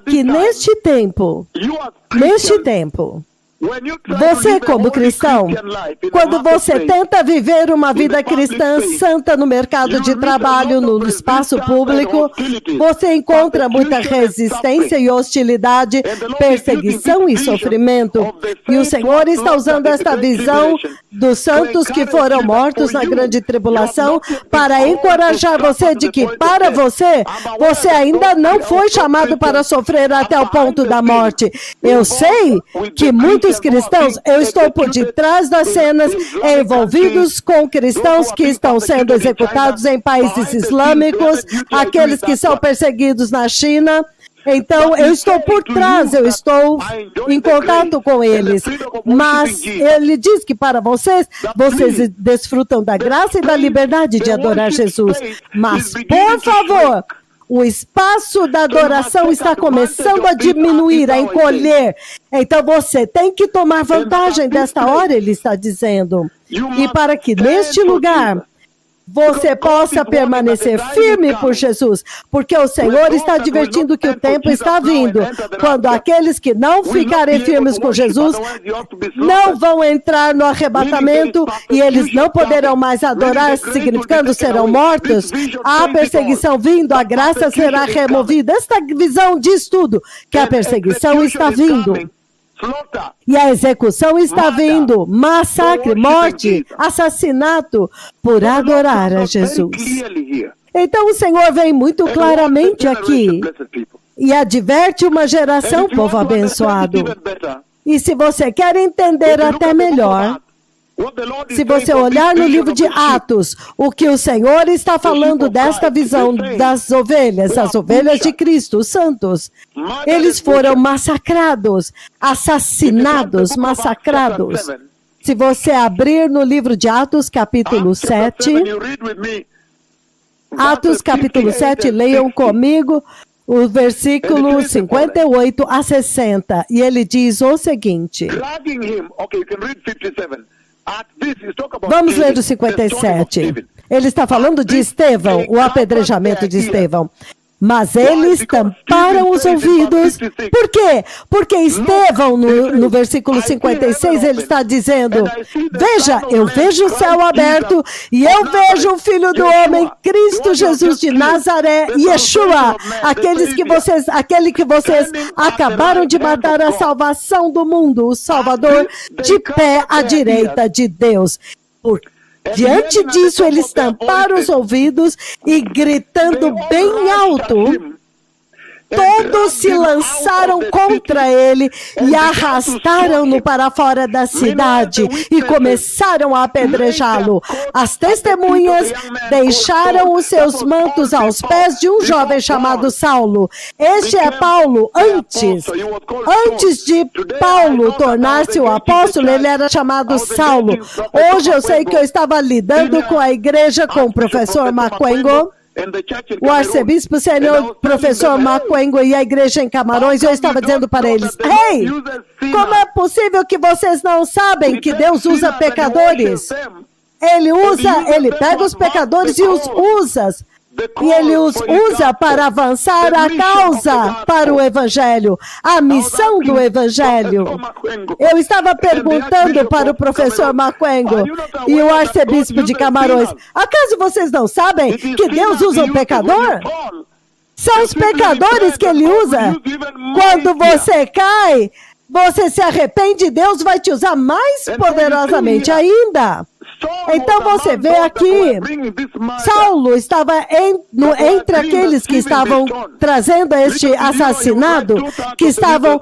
que neste tempo, você como cristão, quando você tenta viver uma vida cristã santa no mercado de trabalho, no espaço público, você encontra muita resistência e hostilidade, perseguição e sofrimento. E o Senhor está usando esta visão dos santos que foram mortos na grande tribulação para encorajar você de que para você ainda não foi chamado para sofrer até o ponto da morte. Eu sei que muitos cristãos, eu estou por detrás das cenas envolvidos com cristãos que estão sendo executados em países islâmicos, aqueles que são perseguidos na China. Então, eu estou por trás, eu estou em contato com eles. Mas ele diz que para vocês desfrutam da graça e da liberdade de adorar Jesus. Mas, por favor, o espaço da adoração está começando a diminuir, a encolher. Então você tem que tomar vantagem desta hora, ele está dizendo. E para que neste lugar você possa permanecer firme por Jesus, porque o Senhor está advertindo que o tempo está vindo, quando aqueles que não ficarem firmes com Jesus não vão entrar no arrebatamento e eles não poderão mais adorar, significando serão mortos. A perseguição vindo, a graça será removida. Esta visão diz tudo, que a perseguição está vindo. E a execução está vindo, massacre, morte, assassinato, por adorar a Jesus. Então o Senhor vem muito claramente aqui e adverte uma geração, povo abençoado. E se você quer entender até melhor, se você olhar no livro de Atos, o que o Senhor está falando desta visão das ovelhas, as ovelhas de Cristo, os santos, eles foram massacrados, assassinados, massacrados. Se você abrir no livro de Atos, capítulo 7, Atos, capítulo 7, leiam comigo o versículo 58 a 60, e ele diz o seguinte. Vamos ler o 57. Ele está falando de Estevão, o apedrejamento de Estevão. Mas eles tamparam os ouvidos. Por quê? Porque Estevão, no versículo 56, ele está dizendo: veja, eu vejo o céu aberto e eu vejo o Filho do Homem, Cristo Jesus de Nazaré, Yeshua, aquele que vocês acabaram de matar, a salvação do mundo, o Salvador, de pé à direita de Deus. Diante disso, eles tamparam os ouvidos e, gritando bem alto, todos se lançaram contra ele e arrastaram-no para fora da cidade e começaram a apedrejá-lo. As testemunhas deixaram os seus mantos aos pés de um jovem chamado Saulo. Este é Paulo. Antes de Paulo tornar-se o apóstolo, ele era chamado Saulo. Hoje eu sei que eu estava lidando com a igreja, com o professor Macuengo, o arcebispo sênior, professor Macuengo, e a igreja em Camarões. Eu estava dizendo para eles: ei, como é possível que vocês não sabem que Deus usa pecadores? Ele pega os pecadores e os usa. E ele os usa para avançar a causa para o Evangelho, a missão do Evangelho. Eu estava perguntando para o professor Macuengo e o arcebispo de Camarões: acaso vocês não sabem que Deus usa um pecador? São os pecadores que ele usa. Quando você cai, você se arrepende, Deus vai te usar mais poderosamente ainda. Então você vê aqui, Saulo estava entre aqueles que estavam trazendo este assassinado, que estavam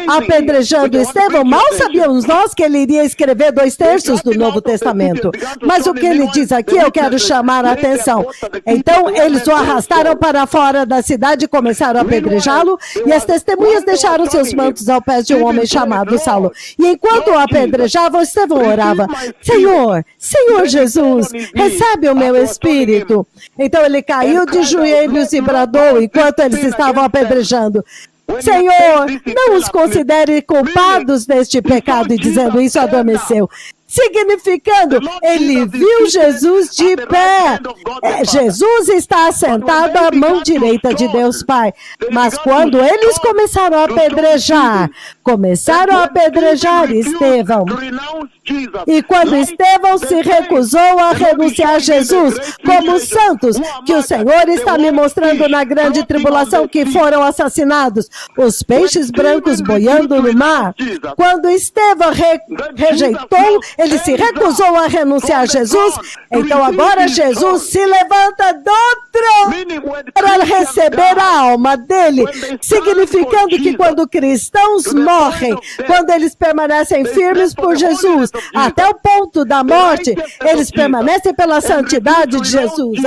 apedrejando Estevão. Mal sabíamos nós que ele iria escrever 2/3 do Novo Testamento. Mas o que ele diz aqui, eu quero chamar a atenção. Então eles o arrastaram para fora da cidade e começaram a apedrejá-lo, e as testemunhas deixaram seus mantos aos pés de um homem chamado Saulo. E enquanto o apedrejavam, Estevão orava: Senhor, Senhor Jesus, recebe o meu espírito. Então ele caiu de joelhos e bradou enquanto eles estavam apedrejando: Senhor, não os considere culpados deste pecado. E dizendo isso, adormeceu. Significando, ele viu Jesus de pé. Jesus está assentado à mão direita de Deus Pai. Mas quando eles começaram a apedrejar Estevão, e quando Estevão se recusou a renunciar a Jesus, como os santos que o Senhor está me mostrando na grande tribulação, que foram assassinados, os peixes brancos boiando no mar, quando Estevão rejeitou, ele se recusou a renunciar a Jesus, então agora Jesus se levanta do trono para receber a alma dele, significando que quando cristãos morrem, quando eles permanecem firmes por Jesus, até o ponto da morte, eles permanecem pela santidade de Jesus,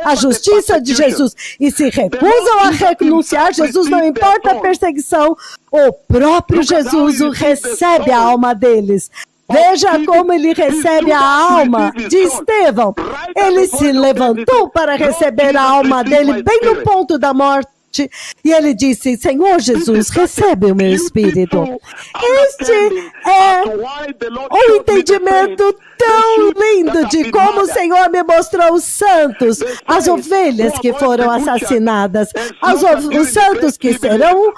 a justiça de Jesus, e se recusam a renunciar a Jesus, não importa a perseguição, o próprio Jesus recebe a alma deles. Veja como ele recebe a alma de Estevão. Ele se levantou para receber a alma dele bem no ponto da morte. E ele disse: Senhor Jesus, recebe o meu espírito. Este é o entendimento tão lindo de como o Senhor me mostrou os santos, as ovelhas que foram assassinadas, os santos que serão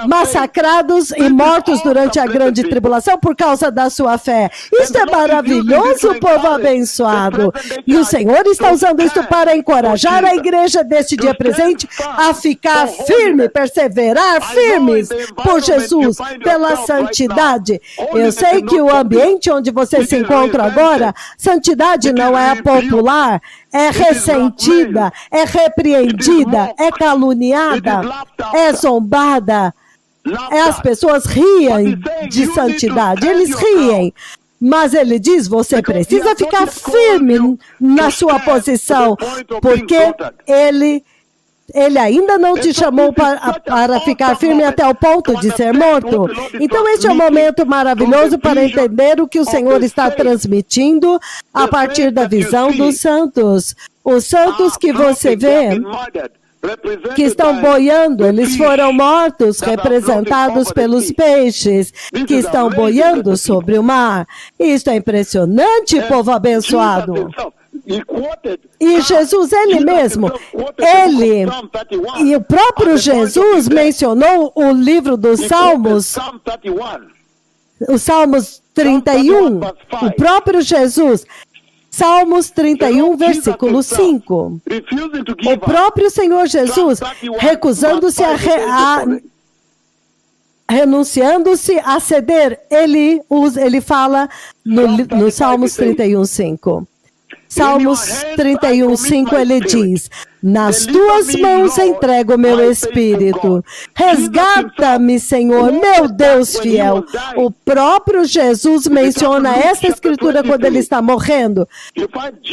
massacrados e mortos durante a grande tribulação por causa da sua fé. Isto é maravilhoso, povo abençoado. E o Senhor está usando isso para encorajar a igreja deste dia presente a ficar firme, perseverar firmes por Jesus, pela santidade. Eu sei que o ambiente onde você se encontra agora, santidade não é popular, é ressentida, é repreendida, é caluniada, é zombada. As pessoas riem de santidade, eles riem. Mas ele diz: você precisa ficar firme na sua posição, porque ele ainda não te chamou para ficar firme até o ponto de ser morto. Então este é um momento maravilhoso para entender o que o Senhor está transmitindo a partir da visão dos santos. Os santos que você vê, que estão boiando, eles foram mortos, representados pelos peixes, que estão boiando sobre o mar. Isto é impressionante, povo abençoado. E Jesus, ele mesmo, e o próprio Jesus mencionou o livro dos Salmos, os Salmos 31, o próprio Jesus, Salmos 31, versículo 5. O próprio Senhor Jesus, recusando-se renunciando-se a ceder, ele fala no Salmos 31, 5. Salmos 31, 5, ele diz: nas tuas mãos entrego o meu espírito. Resgata-me, Senhor, meu Deus fiel. O próprio Jesus menciona esta escritura quando ele está morrendo.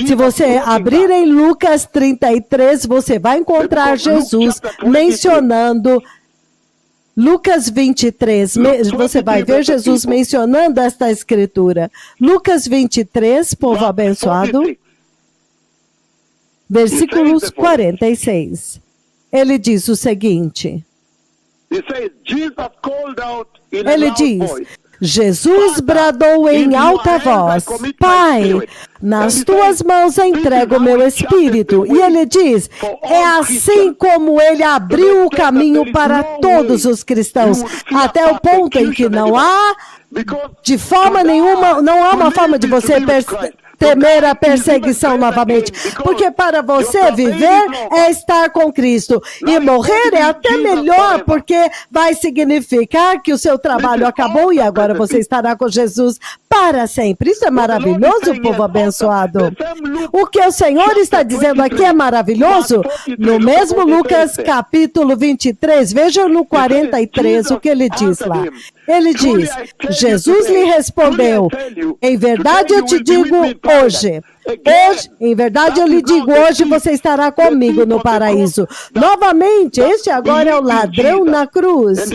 Se você abrir em Lucas 33, você vai encontrar Jesus mencionando Lucas 23, você vai ver Jesus mencionando esta escritura. Lucas 23, povo abençoado, versículos 46. Ele diz o seguinte. Ele diz: Jesus bradou em alta voz: Pai, nas tuas mãos entrego o meu espírito. E ele diz: é assim como ele abriu o caminho para todos os cristãos, até o ponto em que não há, de forma nenhuma, não há uma forma de você temer a perseguição novamente, porque para você viver é estar com Cristo, e morrer é até melhor, porque vai significar que o seu trabalho acabou e agora você estará com Jesus para sempre. Isso é maravilhoso, povo abençoado. O que o Senhor está dizendo aqui é maravilhoso. No mesmo Lucas capítulo 23, veja no 43 o que ele diz lá. Ele diz: Jesus lhe respondeu: em verdade eu te digo hoje, em verdade eu lhe digo, hoje você estará comigo no paraíso. Novamente, este agora é o ladrão na cruz,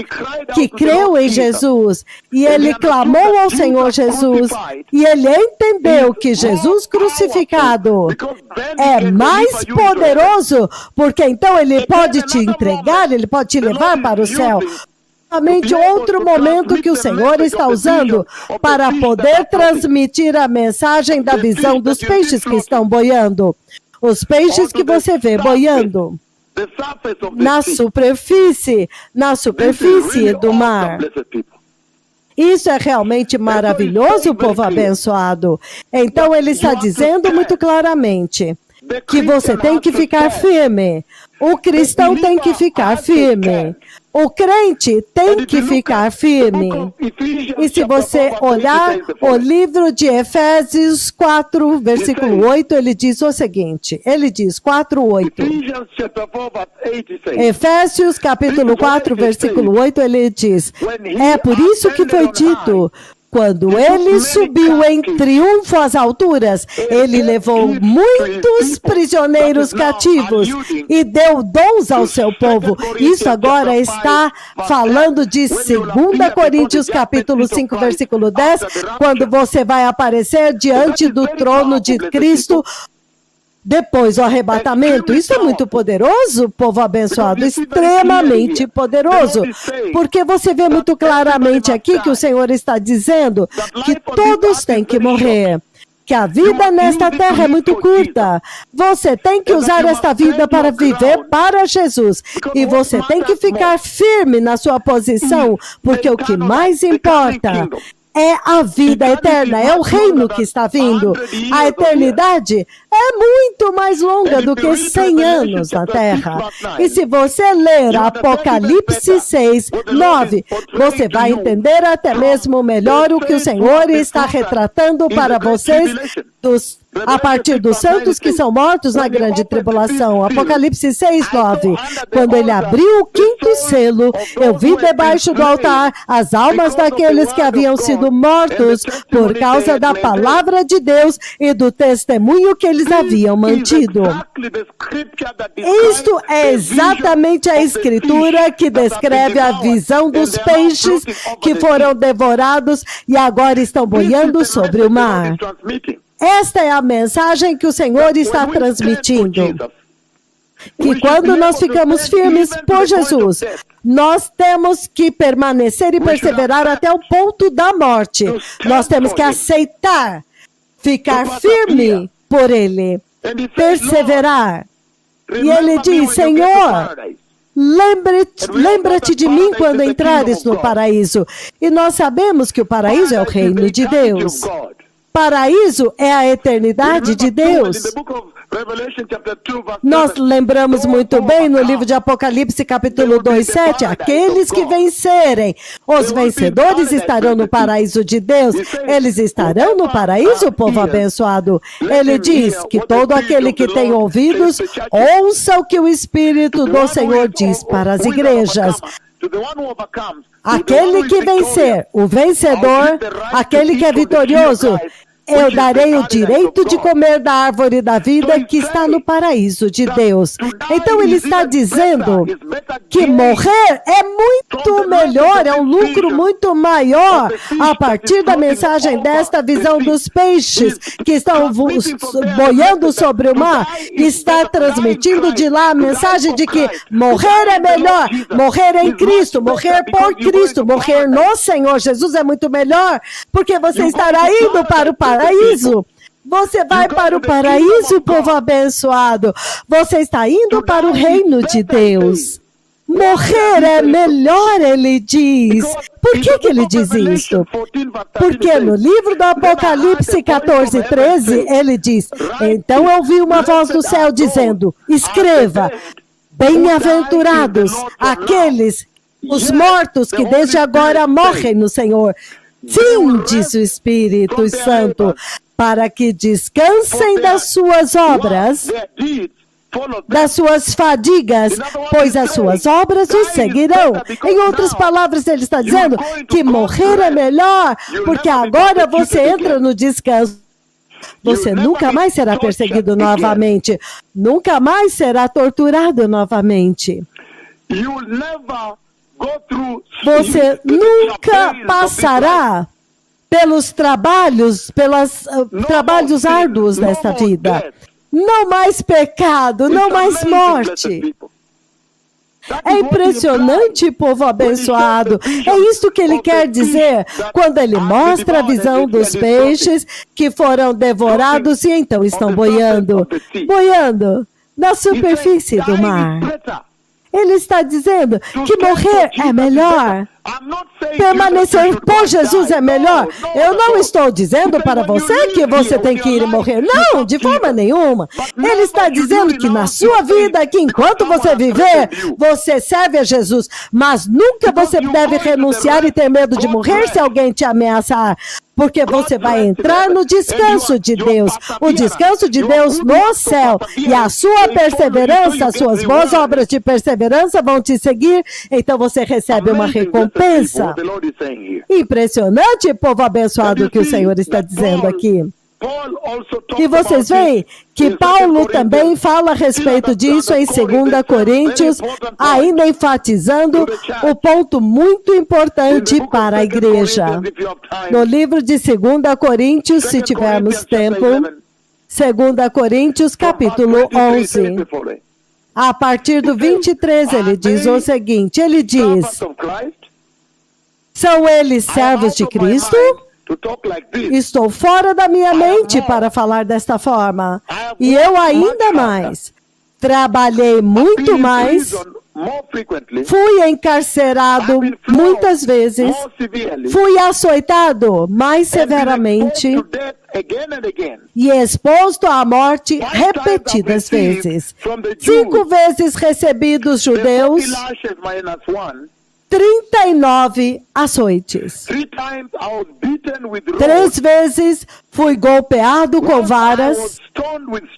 que creu em Jesus, e ele clamou ao Senhor Jesus, e ele entendeu que Jesus crucificado é mais poderoso, porque então ele pode te entregar, ele pode te levar para o céu. Outro momento que o Senhor está usando para poder transmitir a mensagem da visão dos peixes que estão boiando. Os peixes que você vê boiando na superfície do mar. Isso é realmente maravilhoso, povo abençoado. Então ele está dizendo muito claramente que você tem que ficar firme. O cristão tem que ficar firme. O crente tem que ficar firme. E se você olhar o livro de Efésios 4, versículo 8, ele diz o seguinte. Ele diz 4:8. Efésios capítulo 4, versículo 8, ele diz: é por isso que foi dito: quando ele subiu em triunfo às alturas, ele levou muitos prisioneiros cativos e deu dons ao seu povo. Isso agora está falando de 2 Coríntios capítulo 5, versículo 10, quando você vai aparecer diante do trono de Cristo depois do arrebatamento. Isso é muito poderoso, povo abençoado, extremamente poderoso, porque você vê muito claramente aqui que o Senhor está dizendo que todos têm que morrer, que a vida nesta terra é muito curta. Você tem que usar esta vida para viver para Jesus, e você tem que ficar firme na sua posição, porque o que mais importa é a vida eterna, é o reino que está vindo. A eternidade é muito mais longa do que 100 anos na Terra. E se você ler Apocalipse 6, 9, você vai entender até mesmo melhor o que o Senhor está retratando para vocês a partir dos santos que são mortos na grande tribulação. Apocalipse 6, 9. Quando ele abriu o quinto selo, eu vi debaixo do altar as almas daqueles que haviam sido mortos por causa da palavra de Deus e do testemunho que eles haviam mantido. Isto é exatamente a escritura que descreve a visão dos peixes que foram devorados e agora estão boiando sobre o mar. Esta é a mensagem que o Senhor está transmitindo. Que quando nós ficamos firmes por Jesus, nós temos que permanecer e perseverar até o ponto da morte. Nós temos que aceitar, ficar firme por ele, And he said, perseverar. Lord, E ele remember me diz, when you get to Senhor, paradise. lembra-te de mim quando entrares no paraíso. E nós sabemos que o paraíso é o Paradise is reino the de eternity Deus. of God. Paraíso é a eternidade de Deus. In the book of Revelation, chapter 2, verse Nós 7, lembramos muito bem no livro de Apocalipse, capítulo 2:7, aqueles que vencerem, os vencedores estarão no paraíso de Deus. Eles estarão no paraíso, povo abençoado. Ele diz que todo aquele que tem ouvidos, ouça o que o Espírito do Senhor diz para as igrejas. Aquele que vencer, o vencedor, aquele que é vitorioso, eu darei o direito de comer da árvore da vida que está no paraíso de Deus. Então ele está dizendo que morrer é muito melhor, é um lucro muito maior. A partir da mensagem desta visão dos peixes que estão boiando sobre o mar, está transmitindo de lá a mensagem de que morrer é melhor, morrer em Cristo, morrer por Cristo, morrer no Senhor Jesus é muito melhor, porque você estará indo para o paraíso. Você vai para o paraíso, povo abençoado. Você está indo para o reino de Deus. Morrer é melhor, ele diz. Por que ele diz isso? Porque no livro do Apocalipse 14:13, ele diz: então eu ouvi uma voz do céu dizendo: escreva, bem-aventurados aqueles, os mortos que desde agora morrem no Senhor. Sim, diz o Espírito Santo, para que descansem das suas obras, das suas fadigas, pois as suas obras os seguirão. Em outras palavras, ele está dizendo que morrer é melhor, porque agora você entra no descanso. Você nunca mais será perseguido novamente, nunca mais será torturado novamente. Você nunca passará pelos trabalhos, trabalhos árduos desta vida. Não mais pecado, não mais morte. É impressionante, povo abençoado. É isso que ele quer dizer quando ele mostra a visão dos peixes que foram devorados e então estão boiando na superfície do mar. Ele está dizendo que morrer é melhor. Permanecer por Jesus é melhor. Eu não estou dizendo para você que você tem que ir morrer. Não, de forma nenhuma. Ele está dizendo que na sua vida, que enquanto você viver, você serve a Jesus. Mas nunca você deve renunciar e ter medo de morrer se alguém te ameaçar. Porque você vai entrar no descanso de Deus. O descanso de Deus no céu. E a sua perseverança, as suas boas obras de perseverança vão te seguir. Então você recebe uma recompensa. Impressionante, povo abençoado, que o Senhor está dizendo aqui. E vocês veem que Paulo também fala a respeito disso em 2 Coríntios, ainda enfatizando o ponto muito importante para a igreja. No livro de 2 Coríntios, se tivermos tempo, 2 Coríntios, capítulo 11. A partir do 23, ele diz o seguinte, ele diz: são eles servos de Cristo? Estou fora da minha mente para falar desta forma. E eu ainda mais. Trabalhei muito mais. Fui encarcerado muitas vezes. Fui açoitado mais severamente. E exposto à morte repetidas vezes. 5 vezes recebi dos judeus 39 açoites. 3 vezes fui golpeado com varas.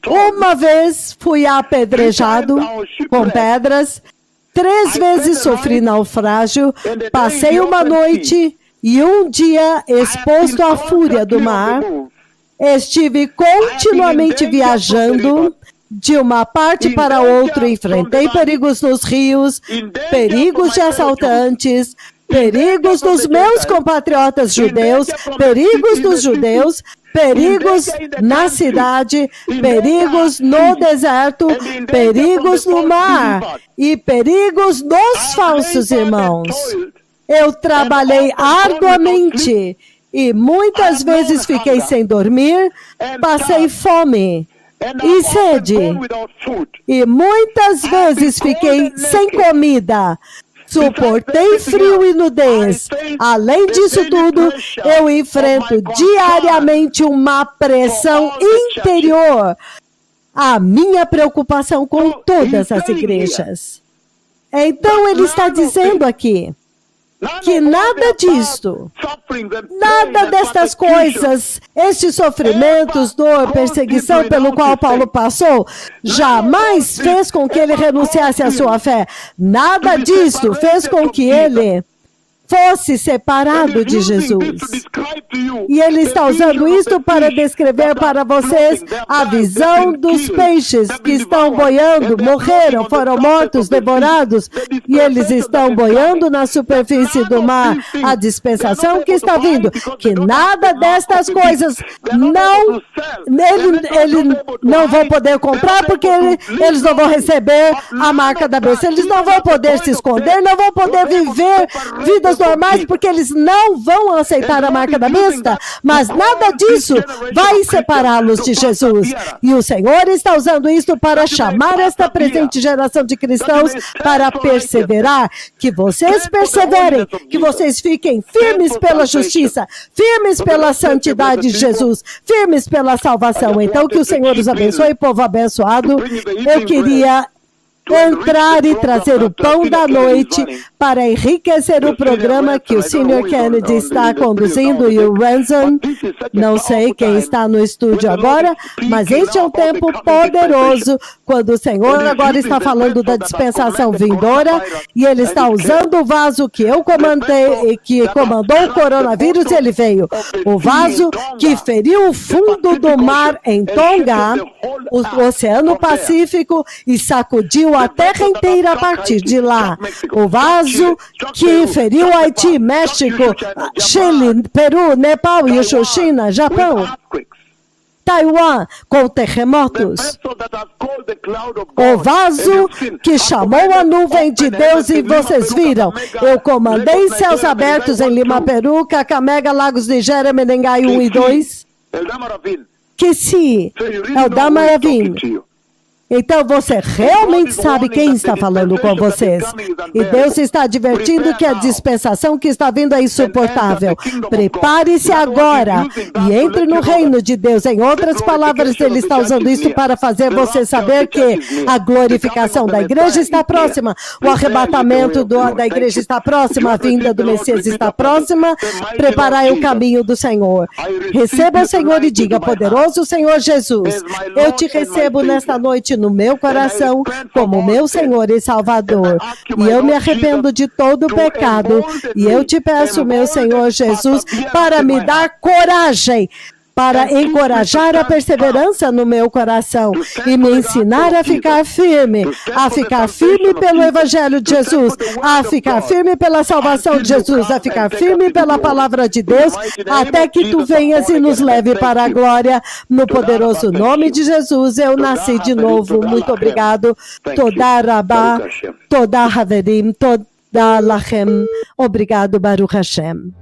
1 vez fui apedrejado com pedras. 3 vezes sofri naufrágio. Passei uma noite e um dia exposto à fúria do mar. Estive continuamente viajando de uma parte para outra, enfrentei perigos nos rios, perigos de assaltantes, perigos dos meus compatriotas judeus, perigos dos judeus, perigos na cidade, perigos no deserto, perigos no mar e perigos dos falsos irmãos. Eu trabalhei arduamente E muitas vezes fiquei sem dormir, passei fome e sede. E muitas vezes fiquei sem comida. Suportei frio e nudez. Além disso tudo, eu enfrento diariamente uma pressão interior. A minha preocupação com todas as igrejas. Então ele está dizendo aqui que nada disto, nada destas coisas, estes sofrimentos, dor, perseguição pelo qual Paulo passou, jamais fez com que ele renunciasse à sua fé. Nada disto fez com que ele fosse separado de Jesus. E ele está usando isto para descrever para vocês a visão dos peixes que estão boiando, morreram, foram mortos, devorados, e eles estão boiando na superfície do mar. A dispensação que está vindo, que nada destas coisas eles não vão poder comprar, porque eles não vão receber a marca da bênção. Eles não vão poder se esconder, não vão poder viver vidas normais, porque eles não vão aceitar a marca da besta, mas nada disso vai separá-los de Jesus. E o Senhor está usando isto para chamar esta presente geração de cristãos para perseverar, que vocês perseverem, que vocês fiquem firmes pela justiça, firmes pela santidade de Jesus, firmes pela salvação. Então, que o Senhor os abençoe, povo abençoado. Eu queria entrar e trazer o pão da noite para enriquecer o programa que o Sr. Kennedy está conduzindo e o Ransom, não sei quem está no estúdio agora, mas este é um tempo poderoso quando o Senhor agora está falando da dispensação vindoura e ele está usando o vaso que eu comandei e que comandou o coronavírus, ele veio. O vaso que feriu o fundo do mar em Tonga, o Oceano Pacífico, e sacudiu a terra inteira a partir de lá. O vaso que feriu Haiti, México, Chile, Peru, Nepal, China, Japão, Taiwan, com terremotos. O vaso que chamou a nuvem de Deus e vocês viram. Eu comandei céus abertos em Lima, Peru, Cacamega, Lagos, Nigéria, Menengai 1 e 2. Que se é o Damaravim. Então você realmente sabe quem está falando com vocês. E Deus está advertindo que a dispensação que está vindo é insuportável. Prepare-se agora e entre no reino de Deus. Em outras palavras, ele está usando isso para fazer você saber que a glorificação da igreja está próxima, o arrebatamento da igreja está próximo, a vinda do Messias está próxima. Preparai o caminho do Senhor. Receba o Senhor e diga: poderoso Senhor Jesus, eu te recebo nesta noite no meu coração como meu Senhor e Salvador. E eu me arrependo de todo o pecado. E eu te peço, meu Senhor Jesus, para me dar coragem, para encorajar a perseverança no meu coração e me ensinar a ficar firme pelo Evangelho de Jesus, a ficar firme pela salvação de Jesus, a ficar firme pela palavra de Deus, até que tu venhas e nos leve para a glória. No poderoso nome de Jesus, eu nasci de novo. Muito obrigado. Toda Rabá, toda Haverim, toda Lachem. Obrigado, Baruch Hashem.